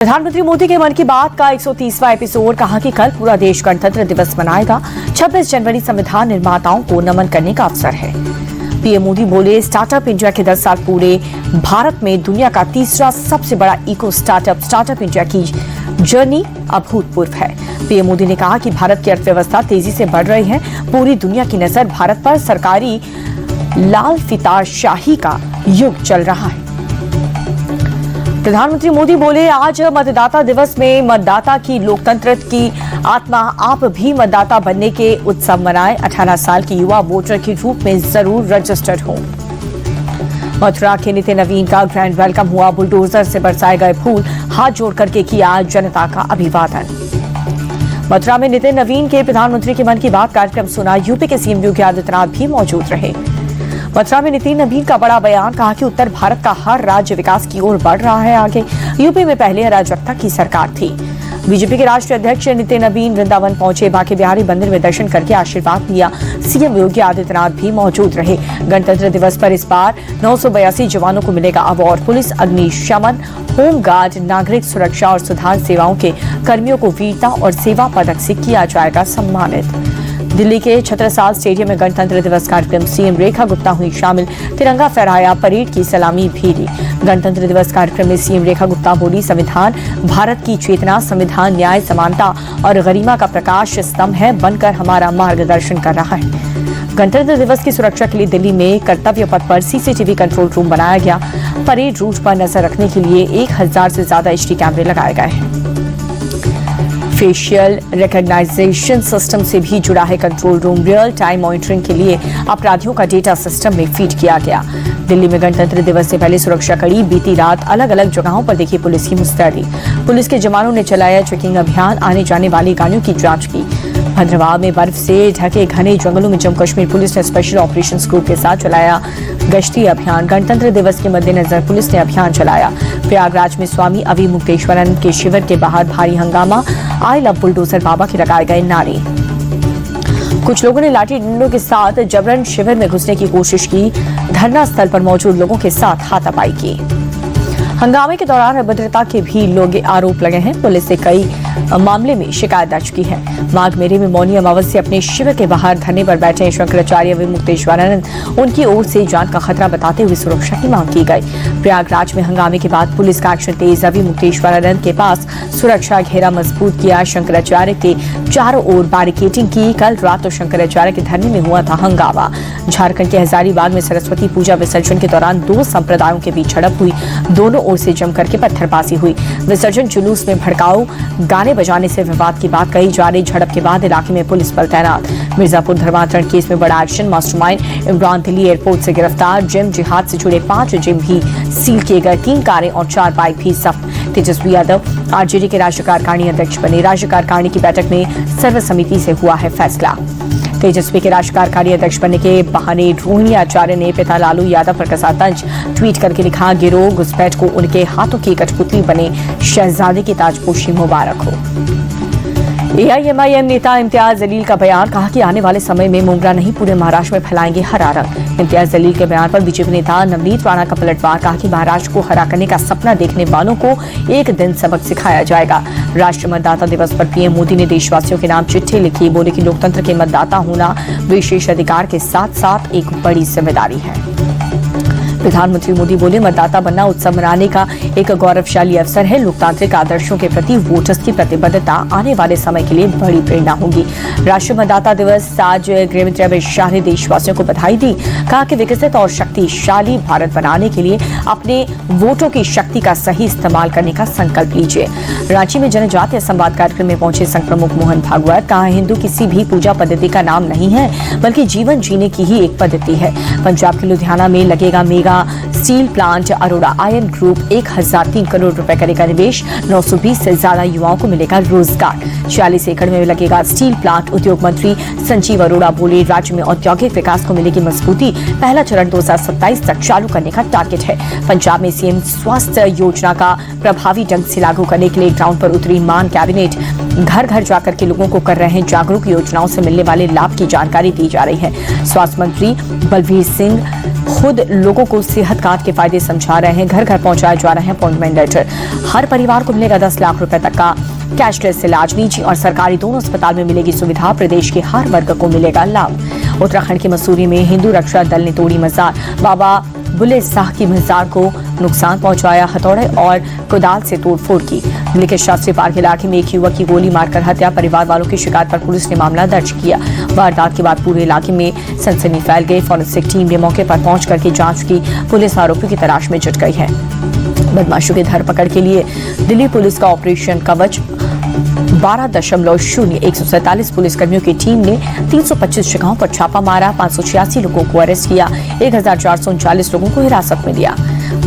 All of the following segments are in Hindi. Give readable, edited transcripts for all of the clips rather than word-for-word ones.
प्रधानमंत्री मोदी के मन की बात का 130वां एपिसोड। कहा कि कल पूरा देश गणतंत्र दिवस मनाएगा। 26 जनवरी संविधान निर्माताओं को नमन करने का अवसर है। पीएम मोदी बोले, स्टार्टअप इंडिया के 10 साल पूरे। भारत में दुनिया का तीसरा सबसे बड़ा इको स्टार्टअप इंडिया की जर्नी अभूतपूर्व है। पीएम मोदी ने कहा कि भारत की अर्थव्यवस्था तेजी से बढ़ रही है। पूरी दुनिया की नजर भारत पर। सरकारी लाल फितारशाही का युग चल रहा है। प्रधानमंत्री मोदी बोले, आज मतदाता दिवस में मतदाता की लोकतंत्र की आत्मा। आप भी मतदाता बनने के उत्सव मनाएं। 18 साल की युवा वोटर के रूप में जरूर रजिस्टर्ड हों। मथुरा के नितिन नवीन का ग्रैंड वेलकम हुआ। बुलडोजर से बरसाए गए फूल। हाथ जोड़ करके किया जनता का अभिवादन। मथुरा में नितिन नवीन के प्रधानमंत्री के मन की बात कार्यक्रम सुना। यूपी के सीएम योगी आदित्यनाथ भी मौजूद रहे। मथुरा में नितिन नवीन का बड़ा बयान। कहा कि उत्तर भारत का हर राज्य विकास की ओर बढ़ रहा है आगे। यूपी में पहले अराजकता की सरकार थी। बीजेपी के राष्ट्रीय अध्यक्ष नितिन नवीन वृंदावन पहुंचे। बांके बिहारी मंदिर में दर्शन करके आशीर्वाद लिया। सीएम योगी आदित्यनाथ भी मौजूद रहे। गणतंत्र दिवस पर इस बार 982 जवानों को मिलेगा अवार्ड। पुलिस, अग्निशमन, होमगार्ड, नागरिक सुरक्षा और सुधार सेवाओं के कर्मियों को वीरता और सेवा पदक से किया जाएगा सम्मानित। दिल्ली के छत्रसाल स्टेडियम में गणतंत्र दिवस कार्यक्रम। सीएम रेखा गुप्ता हुई शामिल। तिरंगा फहराया, परेड की सलामी भी ली। गणतंत्र दिवस कार्यक्रम में सीएम रेखा गुप्ता बोली, संविधान भारत की चेतना, संविधान न्याय, समानता और गरिमा का प्रकाश स्तंभ है, बनकर हमारा मार्गदर्शन कर रहा है। गणतंत्र दिवस की सुरक्षा के लिए दिल्ली में कर्तव्य पथ पर सीसीटीवी कंट्रोल रूम बनाया गया। परेड रूट पर नजर रखने के लिए 1000 से ज्यादा एचडी कैमरे लगाए गए हैं। फेशियल रिकॉग्नाइजेशन सिस्टम से भी जुड़ा है control room. Real time monitoring के लिए अपराधियों का डेटा सिस्टम में फीड किया गया। दिल्ली में गणतंत्र दिवस से पहले सुरक्षा कड़ी। बीती रात अलग अलग जगहों पर देखी पुलिस की मुस्तैदी। पुलिस के जवानों ने चलाया चेकिंग अभियान। आने जाने वाली गाड़ियों की जांच की। भद्रवाह में बर्फ से ढके घने जंगलों में जम्मू कश्मीर पुलिस ने स्पेशल ऑपरेशंस ग्रुप के साथ चलाया गश्ती अभियान। गणतंत्र दिवस के मद्देनजर पुलिस ने अभियान चलाया। प्रयागराज में स्वामी अविमुक्तेश्वरानंद के शिविर के बाहर भारी हंगामा। आई लव बुलडोजर बाबा के लगाए गए नारे। कुछ लोगों ने लाठी डंडों के साथ जबरन शिविर में घुसने की कोशिश की। धरना स्थल पर मौजूद लोगों के साथ हाथापाई की। हंगामे के दौरान अभद्रता के भी लोग आरोप लगे हैं। पुलिस ने कई मामले में शिकायत दर्ज की है। माघ मेले में मौनी अमावस्या अपने शिविर के बाहर धरने पर बैठे शंकराचार्य विमुक्तेश्वरानंद। उनकी ओर से जान का खतरा बताते हुए सुरक्षा की मांग की गई। प्रयागराज में हंगामे के बाद पुलिस का एक्शन तेज। विमुक्तेश्वरानंद के पास सुरक्षा घेरा मजबूत किया। शंकराचार्य के चारों ओर बैरिकेडिंग की। कल रात तो शंकराचार्य के धरने में हुआ था हंगामा। झारखंड के हजारीबाग में सरस्वती पूजा विसर्जन के दौरान 2 संप्रदायों के बीच झड़प हुई। दोनों ओर से जमकर के पत्थरबाजी हुई। विसर्जन जुलूस में भड़काऊ गाने बजाने से विवाद की बात कही जा रही। झड़प के बाद इलाके में पुलिस बल तैनात। मिर्जापुर धर्मांतरण केस में बड़ा action. Mastermind Imran Delhi airport से गिरफ्तार। जिम जिहाद से जुड़े 5 जिम भी सील किए गए। 3 कारें और 4 बाइक भी जब्त। तेजस्वी यादव आरजेडी के राज्य कार्यकारिणी अध्यक्ष बने। राज्य कार्यकारिणी की बैठक में सर्वसम्मति से हुआ है फैसला। तेजस्वी के राज्य कार्यकारी अध्यक्ष बनने के बहाने रोहिणी आचार्य ने पिता लालू यादव पर कसा तंज। ट्वीट करके लिखा, गिरोह घुसपैठ को उनके हाथों की कठपुतली बने। शहजादे की ताजपोशी मुबारक हो। एआईएमआईएम नेता इम्तियाज जलील का बयान। कहा कि आने वाले समय में मुंब्रा नहीं पूरे महाराष्ट्र में फैलाएंगे हरा रंग। इम्तियाज जलील के बयान पर बीजेपी नेता नवनीत राणा का पलटवार। कहा कि महाराष्ट्र को हरा करने का सपना देखने वालों को एक दिन सबक सिखाया जाएगा। राष्ट्रीय मतदाता दिवस पर पीएम मोदी ने देशवासियों के नाम चिट्ठी लिखी। बोले कि लोकतंत्र के मतदाता होना विशेष अधिकार के साथ साथ एक बड़ी जिम्मेदारी है। प्रधानमंत्री मोदी बोले, मतदाता बनना उत्सव मनाने का एक गौरवशाली अवसर है। लोकतांत्रिक आदर्शों के प्रति वोटर्स की प्रतिबद्धता आने वाले समय के लिए बड़ी प्रेरणा होगी। राष्ट्रीय मतदाता दिवस आज गृहमंत्री अमित शाह ने देशवासियों को बधाई दी। कहा कि विकसित और शक्तिशाली भारत बनाने के लिए अपने वोटों की शक्ति का सही इस्तेमाल करने का संकल्प लीजिए। रांची में जनजातीय संवाद कार्यक्रम में पहुंचे संघ प्रमुख मोहन भागवत। कहा, हिंदू किसी भी पूजा पद्धति का नाम नहीं है, बल्कि जीवन जीने की ही एक पद्धति है। पंजाब के लुधियाना में लगेगा mega steel plant. Arora iron group 1003 crore रुपए करेगा निवेश। 920 से ज्यादा युवाओं को मिलेगा रोजगार। 46 एकड़ में लगेगा स्टील प्लांट। उद्योग मंत्री संजीव अरोड़ा बोले, राज्य में औद्योगिक विकास को मिलेगी मजबूती। पहला चरण 2027 तक चालू करने का टारगेट है। पंजाब में सीएम स्वास्थ्य योजना का प्रभावी ढंग से लागू करने के लिए ग्राउंड पर उतरी मान कैबिनेट। घर घर जाकर के लोगों को कर रहे हैं जागरूक। योजनाओं से मिलने वाले लाभ की जानकारी दी जा रही है। स्वास्थ्य मंत्री बलवीर सिंह खुद लोगों को सेहत कार्ड के फायदे समझा रहे हैं। घर घर पहुंचाए जा रहे हैं अपॉइंटमेंट लेटर। हर परिवार को मिलेगा 10 लाख रुपए तक का कैशलेस इलाज। निजी और सरकारी दोनों अस्पताल में मिलेगी सुविधा। प्रदेश के हर वर्ग को मिलेगा लाभ। उत्तराखंड के मसूरी में हिंदू रक्षा दल ने तोड़ी मजार। बाबा बुल्ले शाह की मजार को नुकसान पहुंचाया। हथौड़े और कुदाल से तोड़फोड़ की। दिल्ली के शास्त्री पार्क इलाके में एक युवक की गोली मारकर हत्या। परिवार वालों की शिकायत पर पुलिस ने मामला दर्ज किया। वारदात के बाद पूरे इलाके में सनसनी फैल गई। फॉरेंसिक टीम ने मौके पर पहुंच करके जांच की। पुलिस आरोपी की तलाश में जुट गई है। बदमाशों की धरपकड़ के लिए दिल्ली पुलिस का ऑपरेशन कवच 12.0 147 पुलिसकर्मियों की टीम ने 325 जगहों पर छापा मारा। 586 लोगों को अरेस्ट किया। 1439 लोगों को हिरासत में लिया।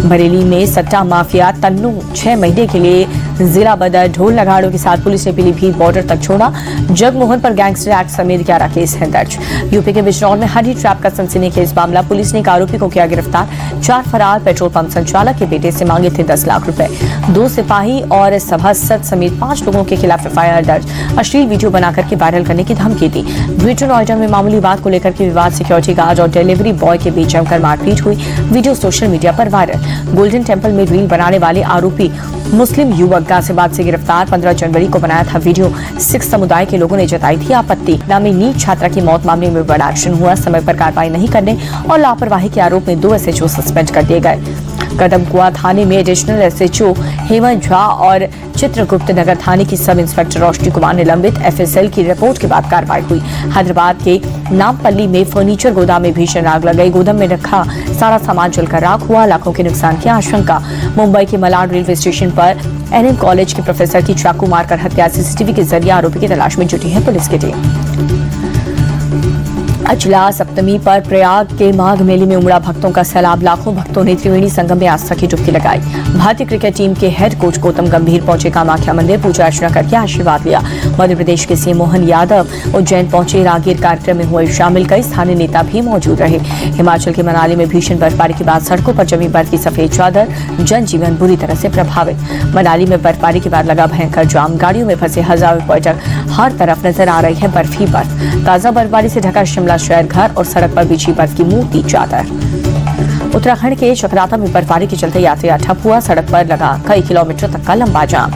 बरेली में सट्टा माफिया तन्नू 6 महीने के लिए जिला बदर ढोल नगाड़ों के साथ पुलिस ने पीलीभीत बॉर्डर तक छोड़ा। जगमोहन पर गैंगस्टर एक्ट समेत 11 केस हैं दर्ज। यूपी के बिजनौर में हनी ट्रैप का सनसनीखेज मामला। पुलिस ने एक आरोपी को किया गिरफ्तार। 4 फरार पेट्रोल पंप संचालक के बेटे से मांगे थे 10 लाख रुपए। 2 सिपाही और सभासद समेत 5 लोगों के खिलाफ एफआईआर दर्ज। अश्लील वीडियो बनाकर के वायरल करने की धमकी दी। ग्रेटर नोएडा में मामूली बात को लेकर के विवाद। सिक्योरिटी गार्ड और डिलीवरी बॉय के बीच जमकर मारपीट हुई। वीडियो सोशल मीडिया पर वायरल। गोल्डन टेम्पल में रील बनाने वाले आरोपी मुस्लिम युवक गाजियाबाद से गिरफ्तार। 15 जनवरी को बनाया था वीडियो। सिख समुदाय के लोगों ने जताई थी आपत्ति। नामी नीट छात्रा की मौत मामले में बड़ा एक्शन हुआ। समय पर कार्रवाई नहीं करने और लापरवाही के आरोप में 2 एसएचओ सस्पेंड कर दिए गए। कदमकुआ थाने में एडिशनल एसएचओ हेमंत झा और चित्रगुप्त नगर थाने की सब इंस्पेक्टर रोशनी कुमार निलंबित। एफएसएल की रिपोर्ट के बाद कार्रवाई हुई। हैदराबाद के नामपल्ली में फर्नीचर गोदाम में भीषण आग लग गई। गोदाम में रखा सारा सामान जलकर राख हुआ। लाखों के नुकसान की आशंका। मुंबई के मलाड रेलवे स्टेशन पर एनएम कॉलेज के प्रोफेसर की चाकू मारकर हत्या। सीसीटीवी के जरिए आरोपी की तलाश में जुटी है पुलिस की टीम। अचला सप्तमी पर प्रयाग के माघ मेले में उमड़ा भक्तों का सैलाब। लाखों भक्तों ने त्रिवेणी संगम में आस्था की डुबकी लगाई। भारतीय क्रिकेट टीम के हेड कोच गौतम गंभीर पहुंचे कामाख्या मंदिर। पूजा अर्चना करके आशीर्वाद लिया। मध्य प्रदेश के सीएम मोहन यादव उज्जैन पहुंचे। राहगीर कार्यक्रम में हुए शामिल। कई स्थानीय नेता भी मौजूद रहे। हिमाचल के मनाली में भीषण बर्फबारी के बाद सड़कों पर जमी बर्फ की सफेद चादर। जनजीवन बुरी तरह से प्रभावित। मनाली में बर्फबारी के बाद लगा भयंकर जाम। गाड़ियों में फंसे हजारों पर्यटक। हर तरफ नजर आ रही है बर्फ ही बर्फ। ताजा बर्फबारी से ढका शिमला शहर। घर और सड़क पर बिछी बर्फ की मोटी चादर। उत्तराखंड के चक्राता में बर्फबारी के चलते यातायात ठप हुआ। सड़क पर लगा कई किलोमीटर तक का लंबा जाम।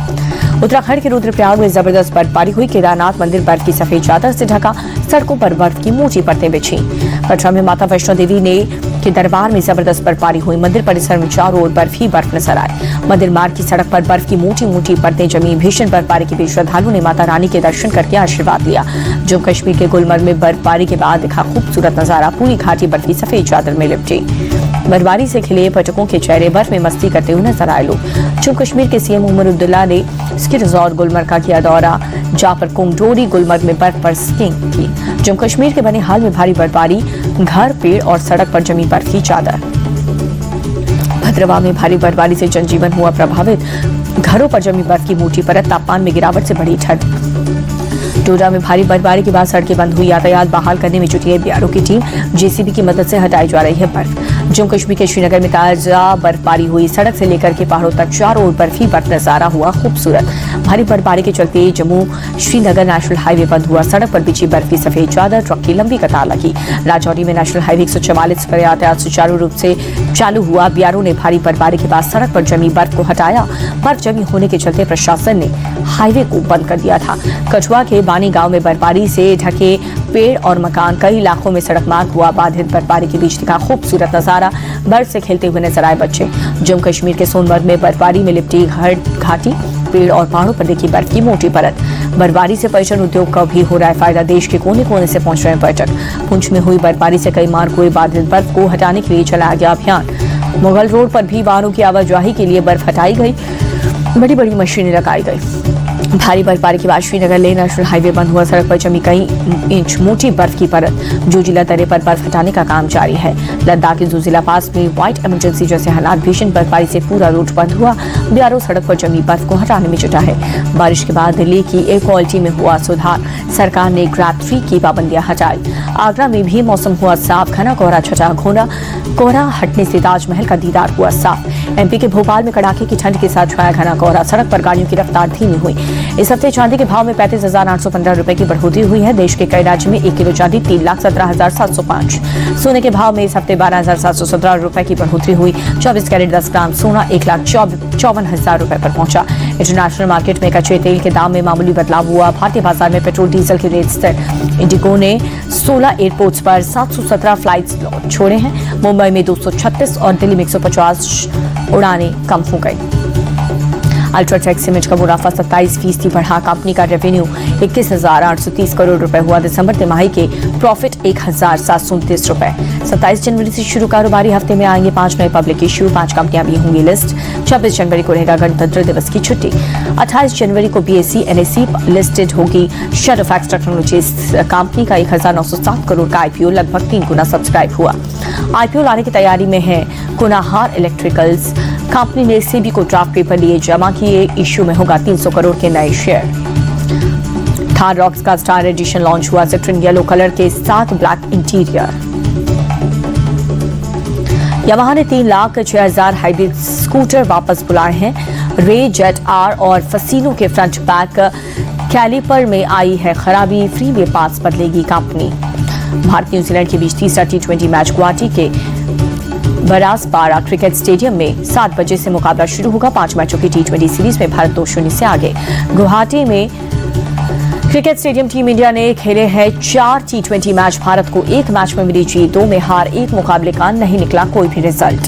उत्तराखंड के रुद्रप्रयाग में जबरदस्त बर्फबारी हुई। केदारनाथ मंदिर बर्फ की सफेद चादर से ढका। सड़कों पर बर्फ की मोटी परतें बिछी। कटरा में माता वैष्णो देवी के दरबार में जबरदस्त बर्फबारी हुई। मंदिर परिसर में चारों ओर बर्फ ही बर्फ नजर आए। मंदिर मार्ग की सड़क पर बर्फ की मोटी मोटी परतें जमी। भीषण बर्फबारी के बीच श्रद्धालुओं ने माता रानी के दर्शन करके आशीर्वाद लिया। जम्मू कश्मीर के गुलमर्ग में बर्फबारी के बाद दिखा खूबसूरत नजारा। पूरी घाटी बर्फ की सफेद चादर में लिपटी। बर्फबारी से खिले पर्यटकों के चेहरे बर्फ में मस्ती करते हुए नजर आए लोग। जम्मू कश्मीर के सीएम उमर अब्दुल्ला ने स्की रिजॉर्ट गुलमर्ग का किया दौरा। जापर कोंगडोरी गुलमर्ग में बर्फ पर स्कीइंग की। जम्मू कश्मीर के बने हाल में भारी बर्फबारी। घर पेड़ और सड़क पर जमी बर्फ की चादर। भद्रवाह में भारी बर्फबारी से जनजीवन हुआ प्रभावित। घरों पर जमी बर्फ की मोटी परत। तापमान में गिरावट से बढ़ी ठंड। डोडा में भारी बर्फबारी के बाद सड़कें बंद हुई। यातायात बहाल करने में जुटी है बीआरओ की टीम। जेसीबी की मदद से हटाई जा रही है बर्फ। जम्मू कश्मीर के श्रीनगर में ताजा बर्फबारी हुई। सड़क से लेकर के पहाड़ों तक चारों ओर बर्फ ही बर्फ नजारा हुआ खूबसूरत। भारी बर्फबारी के चलते जम्मू श्रीनगर नेशनल हाईवे बंद हुआ। सड़क पर बिछी बर्फ की सफेद चादर। ट्रक की लंबी कतार लगी। राजौरी में नेशनल हाईवे 144 पर यातायात सुचारू रूप से चालू हुआ। बीआरओ ने भारी बर्फबारी के बाद सड़क पर जमी बर्फ को हटाया। बर्फ जमी होने के चलते प्रशासन ने हाईवे को बंद कर दिया था। कठुआ के बानी गांव में बर्फबारी से ढके पेड़ और मकान। कई इलाकों में सड़क मार्ग हुआ बाधित। बर्फबारी के बीच दिखा खूबसूरत नजारा। बर्फ से खेलते हुए नजर आए बच्चे। जम्मू कश्मीर के सोनमर्ग में बर्फबारी में लिपटी घाटी। पेड़ और पहाड़ों पर देखी बर्फ की मोटी परत। बर्फबारी से पर्यटन उद्योग का भी हो रहा है फायदा। देश के कोने कोने से पहुंच रहे हैं पर्यटक। पुंछ में हुई बर्फबारी से कई मार्ग हुए बाधित। बर्फ को हटाने के लिए चलाया गया अभियान। मुगल रोड पर भी वाहनों की आवाजाही के लिए बर्फ हटाई गई। बड़ी बड़ी मशीनें लगाई गई। भारी बर्फबारी के बाद श्रीनगर लेह नेशनल हाईवे बंद हुआ। सड़क पर जमी कई इंच मोटी बर्फ की परत। जोजिला दर्रे पर बर्फ हटाने का काम जारी है। लद्दाख के जोजिला पास में व्हाइट इमरजेंसी जैसे हालात। भीषण बर्फबारी से पूरा रूट बंद हुआ। बीआरओ सड़क पर जमी बर्फ को हटाने में जुटा है। बारिश के बाद दिल्ली की एयर क्वालिटी में हुआ सुधार। सरकार ने ग्रैड 3 की पाबंदियां हटाई। आगरा में भी मौसम हुआ साफ, घना कोहरा छटा। कोहरा हटने से ताजमहल का दीदार हुआ साफ। एमपी के भोपाल में कड़ाके की ठंड के साथ छाया घना कोहरा। सड़क पर गाड़ियों की रफ्तार धीमी हुई। इस हफ्ते चांदी के भाव में 35,815 रुपए की बढ़ोतरी हुई है। देश के कई राज्यों में 1 किलो चांदी 3,17,705। सोने के भाव में इस हफ्ते 12,717 रुपए की बढ़ोतरी हुई। 24 कैरेट 10 ग्राम सोना 1,54,000 रुपए पर पहुंचा। इंटरनेशनल मार्केट में कच्चे तेल के दाम में मामूली बदलाव हुआ। भारतीय बाजार में पेट्रोल डीजल की रेट स्थिर। इंडिगो ने 16 एयरपोर्ट्स पर 717 फ्लाइट्स छोड़े हैं। मुंबई में 236 और दिल्ली में 150 उड़ानें कम हो गई। अल्ट्राटेक सीमेंट का मुनाफा 27% बढ़ा। कंपनी का रेवेन्यू 21,830 करोड़ रुपए हुआ। दिसंबर तिमाही के प्रॉफिट 1,729 रुपए। 27 जनवरी से शुरू कारोबारी हफ्ते में आएंगे 5 नए पब्लिक इश्यू। 5 कंपनियां भी होंगी लिस्ट। 26 जनवरी को रहेगा गणतंत्र दिवस की छुट्टी। 28 जनवरी को BSE NSE लिस्टेड होगी शेडोफैक्स टेक्नोलॉजीज कंपनी का 1,907 करोड़ का IPO लगभग 3 गुना सब्सक्राइब हुआ। IPO लाने की तैयारी में है कुनाहार इलेक्ट्रिकल्स। कंपनी ने सेबी को ड्राफ्ट पेपर लिए जमा किए। इश्यू में होगा 300 करोड़ के नए शेयर। थार रॉक्स का स्टार एडिशन लॉन्च हुआ। सिट्रन येलो कलर के साथ ब्लैक इंटीरियर। यामाहा ने 3,06,000 हाइब्रिड स्कूटर वापस बुलाए हैं। रे, जेट आर और फसीनो के फ्रंट बैक कैलिपर में आई है खराबी। फ्री में पास बदलेगी कंपनी। भारत न्यूजीलैंड के बीच तीसरा T20 मैच गुवाहाटी के बरासबारा क्रिकेट स्टेडियम में 7 बजे से मुकाबला शुरू होगा। 5 मैचों की T20 सीरीज में भारत 2-0 से आगे। गुवाहाटी में क्रिकेट स्टेडियम टीम इंडिया ने खेले हैं 4 T20 मैच। भारत को 1 मैच में मिली जीत, 2 में हार, 1 मुकाबले का नहीं निकला कोई भी रिजल्ट।